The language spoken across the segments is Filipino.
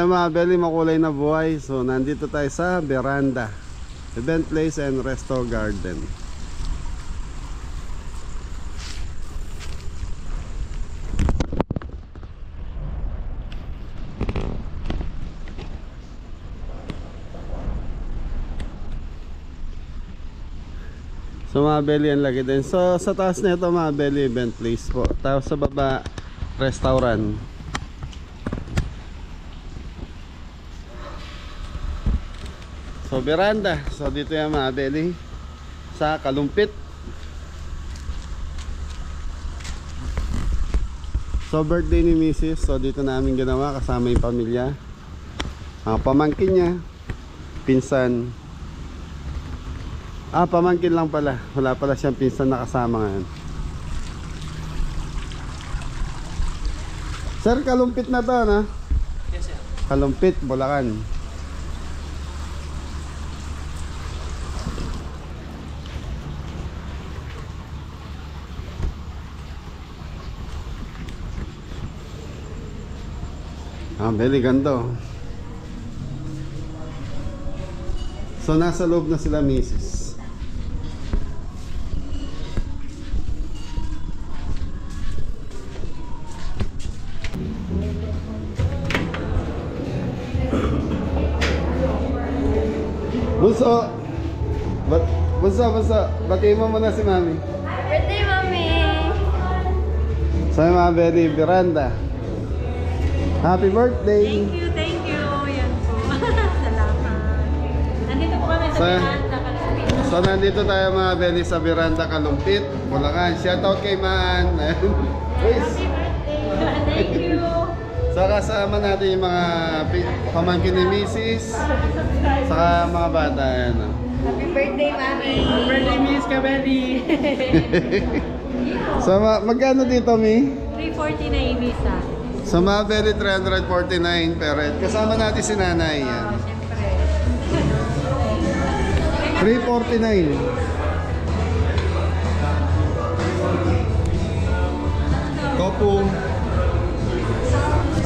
So mga belly, makulay na buhay. So nandito tayo sa Veranda Event Place and Resto Garden. So mga belly, ang laki din. So sa taas na ito mga belly, event place po. Tapos sa baba, restaurant. So Veranda. So dito yan mga belly, sa Kalumpit. So birthday ni Mrs. So dito namin ginawa kasama yung pamilya, mga pamangkin niya, pinsan. Pamangkin lang pala. Wala pala siyang pinsan na kasama ngayon. Sir, Kalumpit na to, na? Yes, sir. Kalumpit, Bulacan. Beli ganto. So nasa loob na sila Mrs. Bunso. Bunso. Batiin mo muna si Mami. Birthday, Mami! So mga Beli, Veranda. Happy birthday! Thank you. Yan po. Salamat. Nandito po kami sa Veranda Kalumpit. So nandito tayo mga Beli sa Veranda Kalumpit, Bulacan. Shoutout kay Maan. Happy birthday! Thank you! So kasama natin yung mga pamangkin ni Mrs. Saka mga bata. Ayan. Happy birthday, Mami! Happy birthday, Miss Kabeli! So magkano dito, Mi? 349 visa. So mga Beli, 349 per head. Kasama natin si Nanay. Yan. Siyempre. 349. Tofu.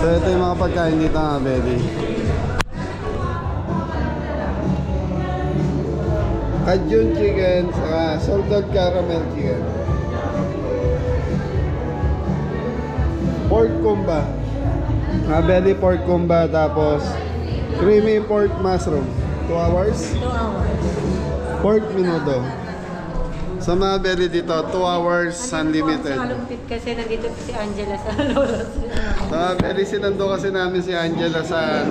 So ito yung mga pagkain dito mga Beli. Cajun chicken, saka salted caramel chicken. Pork kumba. Mga Beli, pork kumba. Tapos creamy pork mushroom. 2 hours. 2 hours. Pork menudo. Sa mga Beli dito, 2 hours unlimited. Sa Kalumpit kasi nandito po si Angela sa Lolos. Sa mga Beli, sinando kasi namin si Angela sa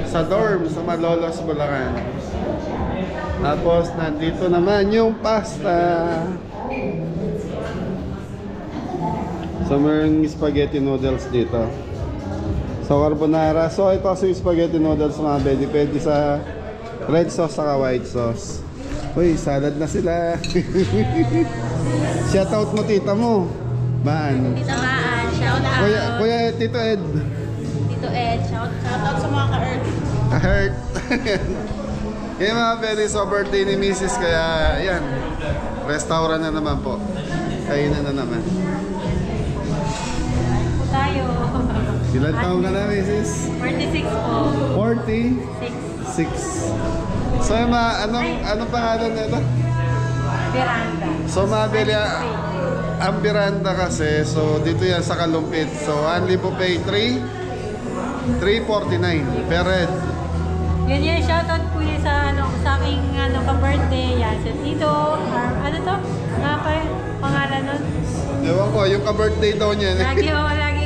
sa dorm sa Malolos, Bulacan. Tapos nandito naman yung pasta. So mayroong spaghetti noodles dito. So carbonara. So ito kasi yung spaghetti noodles mga Beli. Pwede sa red sauce saka white sauce. Uy, salad na sila. Shoutout mo tita mo. Maan. Tita Maan, shout out. Kuya Tito Ed. Tito Ed, shout out sa mga ka-earth. Hurt. Kaya mga Beli, so birthday ni Mrs. Kaya yan, restaurant na naman po. Kainan na naman. Po tayo. Ilan taon ka na Mrs.? 46 po. 46. 6. So anong pangalan nito? Veranda. So mga Beli, ang Veranda kasi, so dito yan sa Kalumpit. So only buffet 349 per head. Yun yung shoutout po niya sa aking ka-birthday. Yan, sa Tito. Ano to? Nga pa pangalan nun? Ewan ko, yung ka-birthday daw niya. Lagi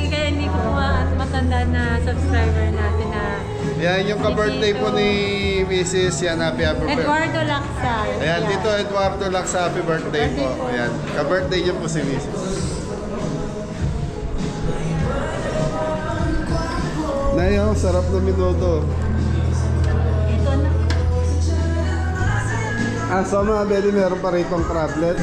kaya hindi po matanda na subscriber natin na Yan yung ka-birthday po ni Mrs. Yan, happy birthday. Eduardo Laxal. Ayan, dito Eduardo Laxal, happy birthday po. Ayan, ka-birthday niyo po si Mrs. Nayo, sarap na minuto. Ito na. So mga Beli, meron pa rito crablet.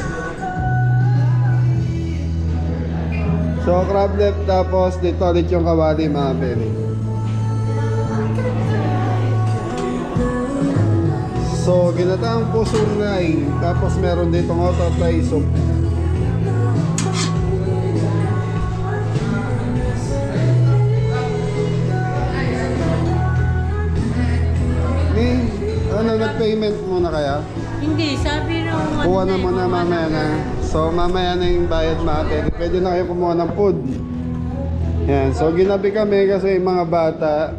So crablet, tapos dito ulit yung kawali mga Beli. So ginataang pusong naing, tapos meron dito ng ototay soup. Ano, nag-payment muna kaya? Hindi, sabi nung... Kuha na muna mamaya na. So mamaya na yung bayad mga pwede na kayo kumuha ng food. Yan, so ginabi kami kasi yung mga bata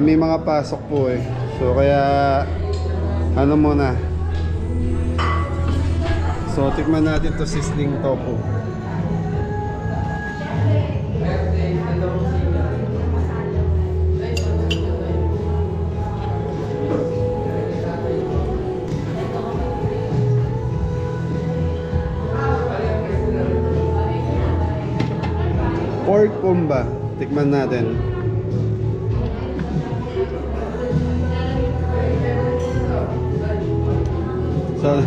may mga pasok po eh. So kaya ano muna. So tikman natin to sizzling tofu. Pork kumba. Tikman natin. So,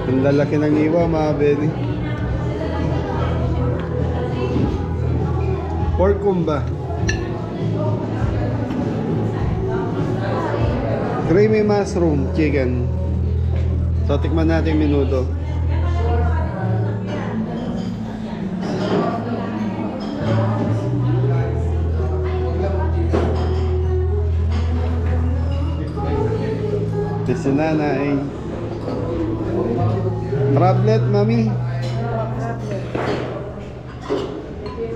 ang lalaki ng iwa mga Benny. Pork kumba. Creamy mushroom chicken. So, tikman natin minuto. Si nanay. Crablet, mami.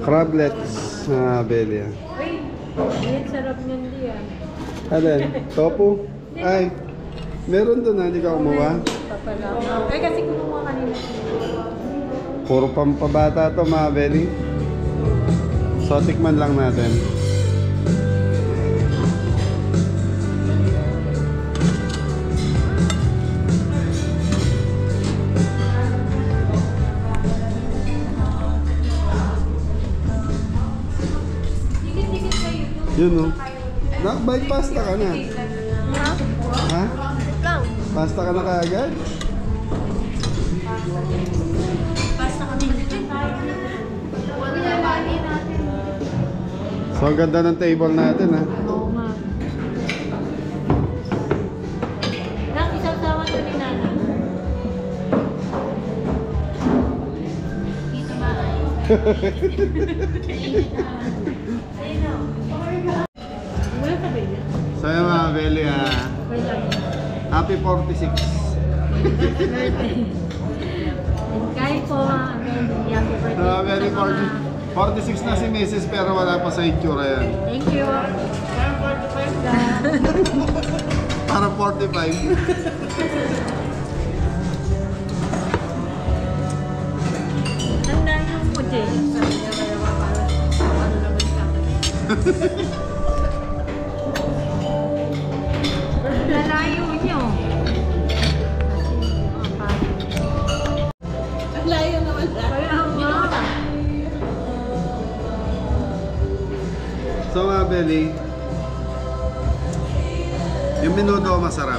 Crablets. Belia. Uy, yan sarap niyan diyan. Alin? Tofu? Ay, meron doon na, hindi ka kumuha? Papalaw. Ay, kasi kumuha kanina. Puro pampabata to mga Beli. So, tikman lang natin. Yun o. Nakabay pasta ka na. Ha? Pasta ka na kaagad? Basta kami. So, ang ganda ng table natin ha. Oo nga. Nang isang sawan to ni Nana. Dito ba ay? Ayun o. Wala sabi niya. So, yun mga Beli Wait lang. happy 46. Kahit po, happy birthday. So, very 46 na si Mrs. pero wala pa sa itsura yan. Thank you. Para 45. Ang dami yung po, Jay. Lalayo niyo. Ang layo naman. So mga Beli, yung minuto masarap.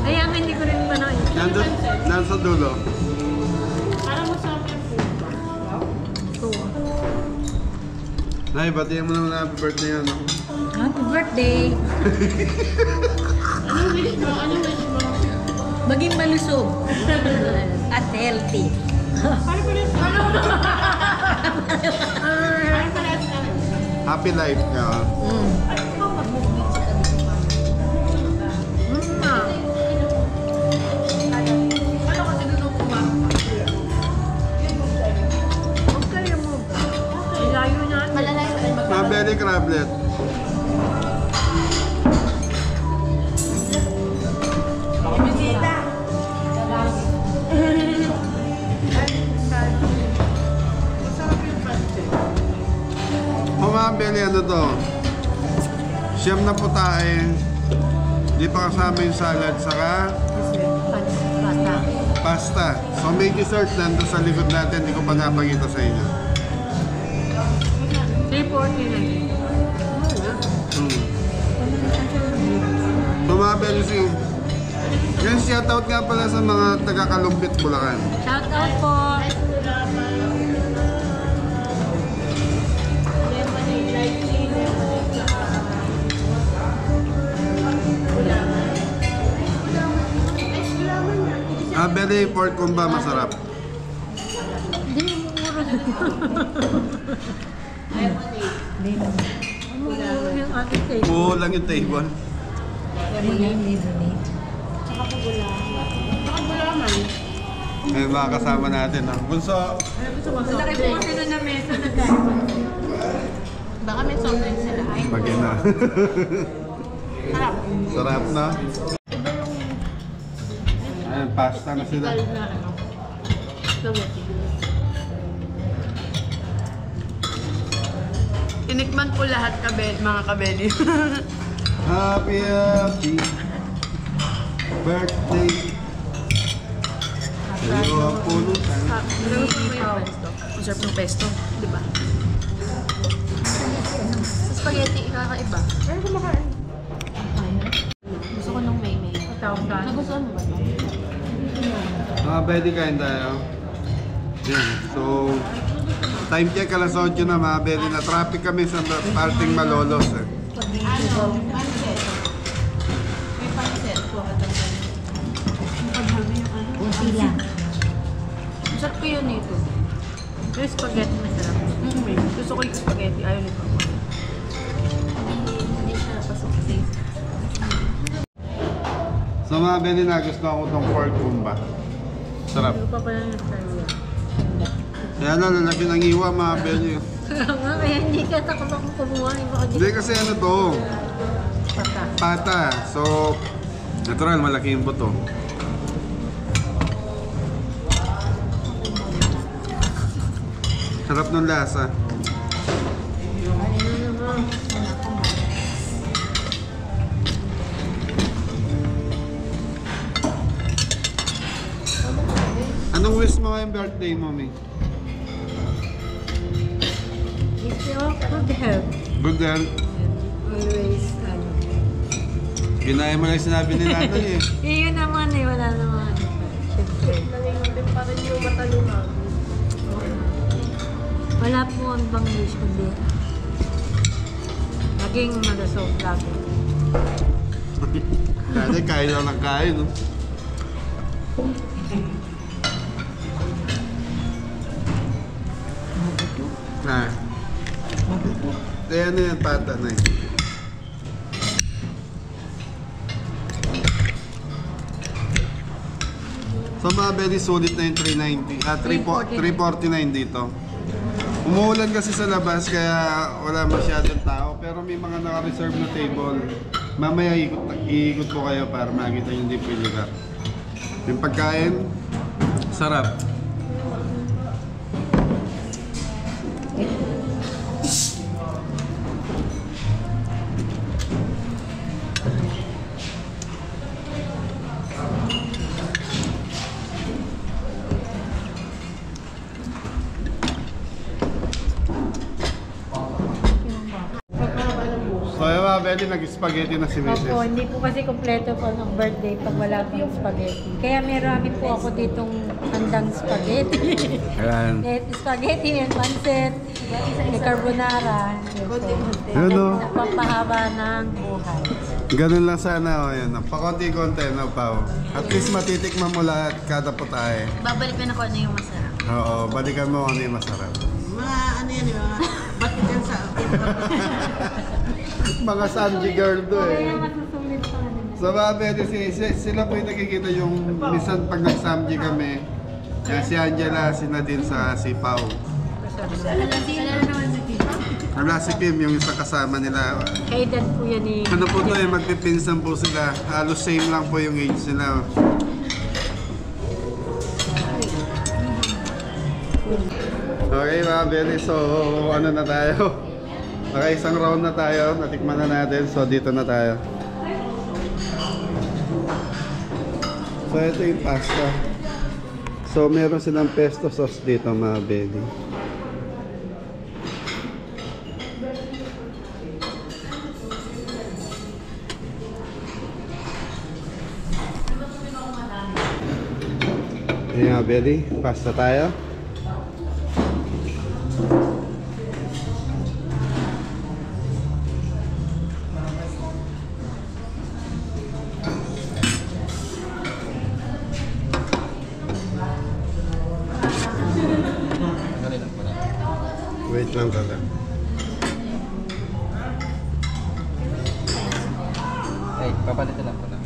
Ay, hindi ko rin pa Nandun sa dulo. Parang masarap yung food. Nay, batiyan mo naman na happy birthday yan. No? Happy birthday! Ano wish mo? Ano wish mo? Maging malusog at healthy. Para pa rin. Para pa rin. Happy life ka. Mga Beli crablet. Mga Beli, ano to? Siyam na putahe. Di pa kasama yung salad, saka pasta. So may dessert nandun sa likod natin, hindi ko pa napakita sa inyo. 349. So mga Beli, yan shoutout nga pala sa mga taga-Kalumpit, Bulacan. Shout out po. Beli pork kumba masarap. Hindi mo urod. Yung ating table. Oo lang yung table. Lemonade. Tsaka gulaman. May mga kasama natin. Bunso, Malaki po kasi nun na mesa na tayo. Baka may soft drink sila. Ay, bagay na. harap. Sarap na. Ayan, pasta na sila. Dahil na ano. Spaghetti. Tinikman ko lahat mga kabeli. Happy birthday. Sa'yo ang pulutan. Gusto mo yung pesto? Masarap ng pesto, di ba? Sa spaghetti, kakaiba. Pero kumakain. Gusto ko nung may. Nagustuhan mo ba ito? Mga pwede kain tayo. Yan. So, time check alas 8 na mga pwede na. Traffic kami sa parting Malolos. Ano? Pancet. May pancet. Sila. Masarap ko yun ito. Yung spaghetti masarap. Gusto ko yung spaghetti. Ayaw nito. Hindi siya pasok sa taste. So mga pwede na gusto ko itong pork kumba. Sarap. Hindi ko pa pala nag-serve. Kaya na, lalaki ng iwa mga pwede. Kaya hindi ka takot akong kumuha. Hindi kasi ano to, Pata. pata. So, natural, malaki yung buto. Sarap ng lasa. Anong wish mo ngayong birthday mo, Mi? It's all good health. Good health. Always, ano. Ginaya mo lang yung sinabi ni Nanay eh. Yun naman eh, wala naman. Siyempre. Nalingin pa rin yung matalungan. Wala po ang bang wish kundi naging malusog lagi. Nanay, kain lang ng kain, no? Ah. Kaya na yan, pata na yun. So mga very solid na yung 349 dito. Umuulan kasi sa labas kaya wala masyadong tao pero may mga naka-reserve na table. Mamaya iikot ko kayo para makita yung different lugar. Yung pagkain, sarap. So yung mga Betty, nag-spaghetti na si Mrs. Opo, hindi po kasi kompleto po ng birthday pag wala pong spaghetti. Kaya marami po ako ditong handang spaghetti. Ayan. May spaghetti, may pancit, may carbonara. Yun o. Napapahaba ng buhay. Ganun lang sana o yun. Pakonti-konti na Pao. At least matitikman mo lahat kada putahe. Babalikan ako ano yung masarap. Oo, balikan mo kung ano yung masarap. Mga ano yan, mga batikan sa Mga Sanji girl do eh. Kaya masusulit pa kanila. So mga Betty, sila po yung nakikita yung minsan pag nag-Samji kami. Kaya si Angela, si Nadine sa si Pao. Sila naman si Tito. Wala si Kim, yung isa kasama nila. Kaedad po yan eh. Ano po to eh, magpipinsan po sila. Halos same lang po yung age nila. Okay mga Betty, so ano na tayo? Naka-isang round na tayo, natikman na natin, so dito na tayo. So ito yung pasta. So meron silang pesto sauce dito mga Betty. Ayan mga Betty, pasta tayo. Wait lang talaga. Ay, papalitan lang ko na.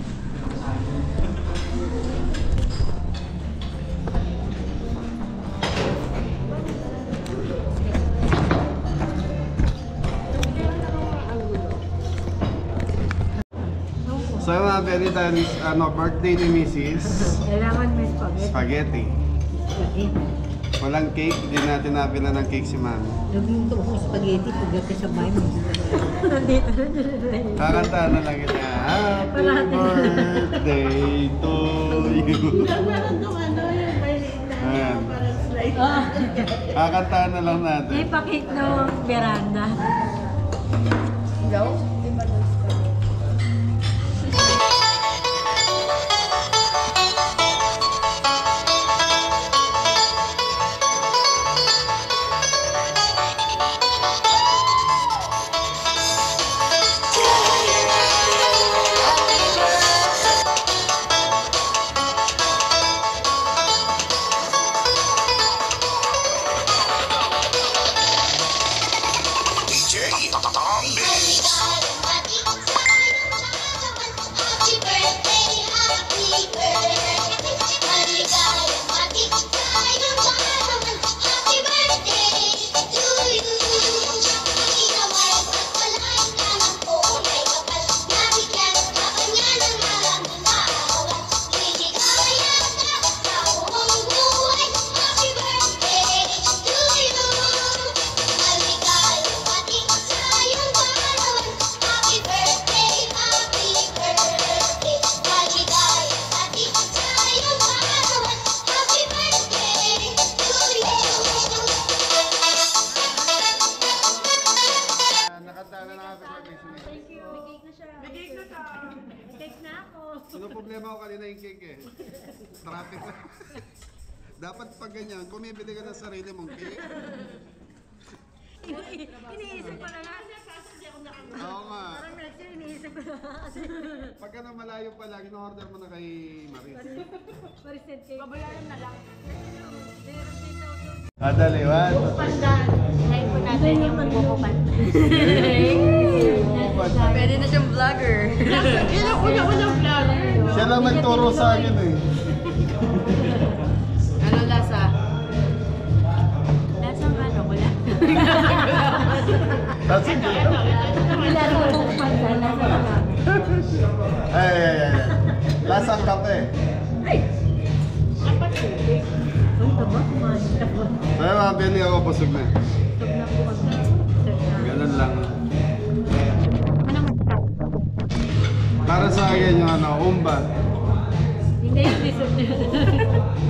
So yung mga very times, birthday ni Mrs. Kailangan may Spaghetti. spaghetti. Walang cake, hindi natin nabila ng cake si Mami. Nagluto ko ng spaghetti pagdating sa bahay mo. Nandito na. Kakanta na lang kita. Happy birthday to you. Ayan. Kakanta na lang natin. Ipakit ng veranda. Go? Sino problema ko kanina yung cake eh? Traffic lang. Dapat pag ganyan, bumibili ka ng sarili mong cake. Iniisip ko na lang. Oo nga. Parang medyo iniisip ko na kasi. Pag ka na malayo pa lang, in-order mo na kay Maris. Parisent cake. Babayaran na lang. Dali, what? Try po natin yung magbubukan. Pwede na siyang vlogger. Yan ang una-unang vlogger. Siya lang nagturo sa akin eh. Ano lasa? Lasang ano, wala? That's it. Lasang bukman sa lasang Ay. Lasang kape. Ang taba, kumain ka po. Kaya mabili ako, busog na. Stop na po kami. Ganun lang. Anong masarap? Para sa akin yung umba. Hindi yung dessert niya.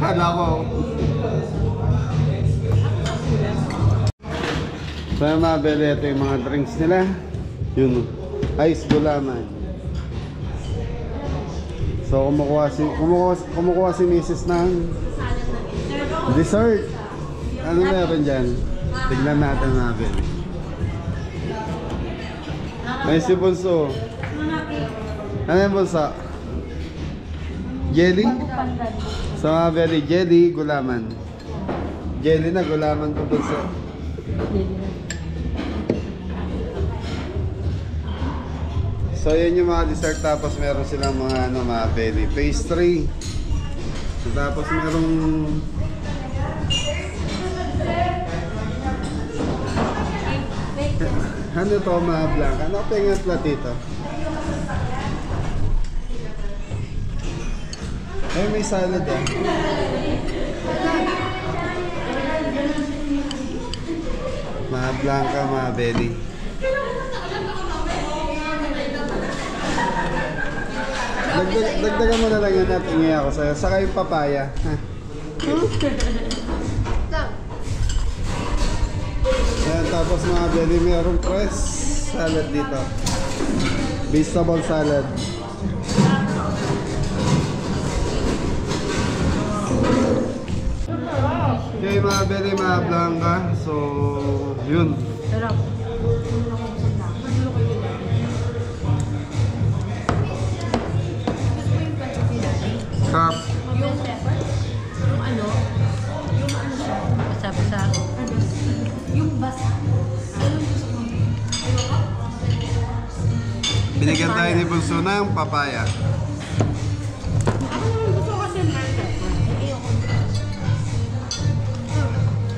Hala ko. So yung mabili, ito yung mga drinks nila. Yun, ice gulaman. So kumukuha si Mrs. ng dessert. Ano meron dyan? Tignan natin mabili. May si Bunso. Ano yung Bunso? Jelly? So mabili, jelly, gulaman. Jelly na, gulaman ko Bunso. So yun yung mga dessert, tapos meron silang mga mga belly pastry. So, tapos merong ano to, mga blanca. Ano pa yung platito? Ay, may salad ah. Mga blanca, mga belly. Dagdagan mo na lang yan at ingay ako sa'yo. Saka yung papaya. Ayan, tapos mga belly, mayroong press salad dito. Vegetable salad. Okay mga belly, mga blanca. So, yun. Sarap. Sarap. Yung pepper? Yung ano? Yung ano siya? Basa-basa. Yung basta. Binigyan tayo ni Bunso ng papaya. Gusto ko kasi yung burger.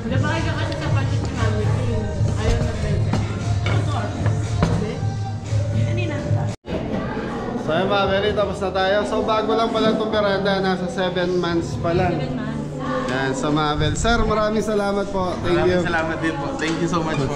Nabakay ka kasi sa pancit ni Mami. Ayaw na burger. So yun mga Beli, tapos na tayo. So bago lang pala itong veranda, nasa 7 months pa lang. Yan, so mga Beli. Sir, maraming salamat po. Thank you. Maraming salamat din po. Thank you so much po.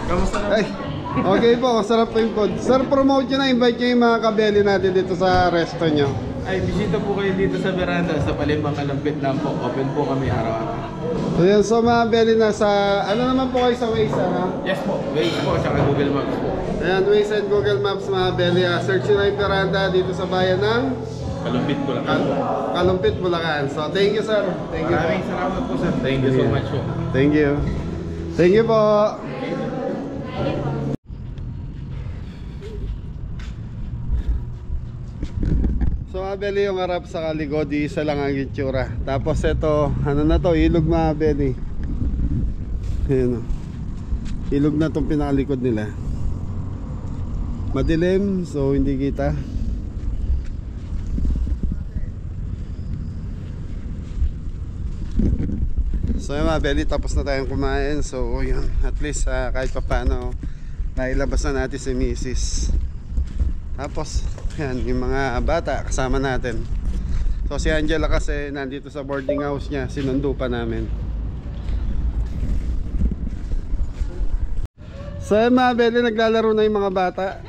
Kamusta na? Ay, okay po, sarap po yung food. Sir, promote nyo na, invite nyo yung mga kabeli natin dito sa resto nyo. Ay, bisita po kayo dito sa veranda sa Palimbang Kalampit lang po. Open po kami araw-araw. So yun, so mga beli, nasa, ano naman po kayo sa Waze, ha? Yes po. Waze po, tsaka Google Maps po. Ayan, Waze and Google Maps mga beli. Search nyo na yung veranda dito sa bayan ng Kalumpit po lang. Kalumpit, Bulacan. So thank you sir. Thank you. Maraming salamat po sir. Thank you so much po. Thank you. Thank you po. So mga beli, yung harap sa kaligod, isa lang ang itsura. Tapos ito, ano na to, ilog mga beli. Ayan o. Ilog na itong pinakalikod nila. Madilim, so hindi kita. So yun mga beli, tapos na tayong kumain. So yun, at least kahit pa paano nailabas na natin si Mrs. Tapos yan, yung mga bata kasama natin. So si Angela kasi nandito sa boarding house niya, sinundo pa namin. So yun mga beli, naglalaro na yung mga bata.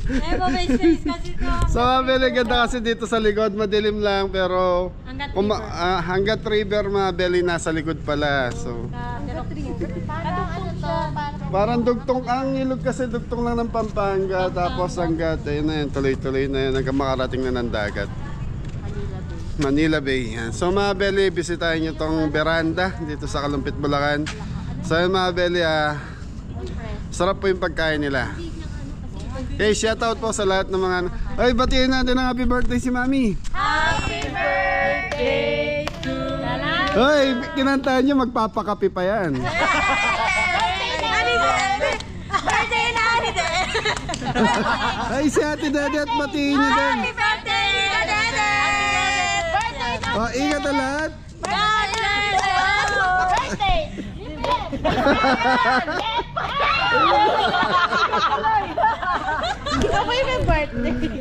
Eh, may space kasi ito. So mga beli, ganda kasi dito sa likod, madilim lang pero hanggat river mga beli, nasa likod pala. So parang dugtong ang ilog kasi, dugtong lang ng Pampanga. Tapos hanggat, ayun na yun, tuloy-tuloy na yun hanggang makarating na ng dagat. Manila Bay. Yan. So mga beli, bisitahin nyo tong veranda dito sa Kalumpit, Bulacan. So yun mga beli, sarap po yung pagkain nila. Okay, shoutout po sa lahat ng mga ay, batiin natin ang happy birthday si Mami. Happy birthday to you. Hoy, kinantahan nyo, magpapakapi pa yan. Birthday na ni Ay, si Ate Dedet, batiin nyo din. Happy birthday, Dede! Oh, ingat na lahat. Birthday!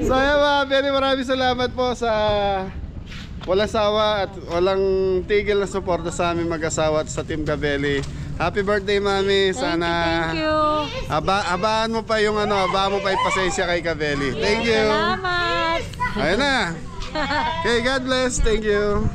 So ayan mga beli, maraming salamat po sa walang sawa at walang tigil na suporta sa aming mag-asawa at sa Team Gabelli. Happy birthday Mami. Sana Thank you. abaan mo pa yung abaan mo pa yung pasensya kay Gabelli. Thank you. Salamat. Ayun na. Okay, God bless. Thank you.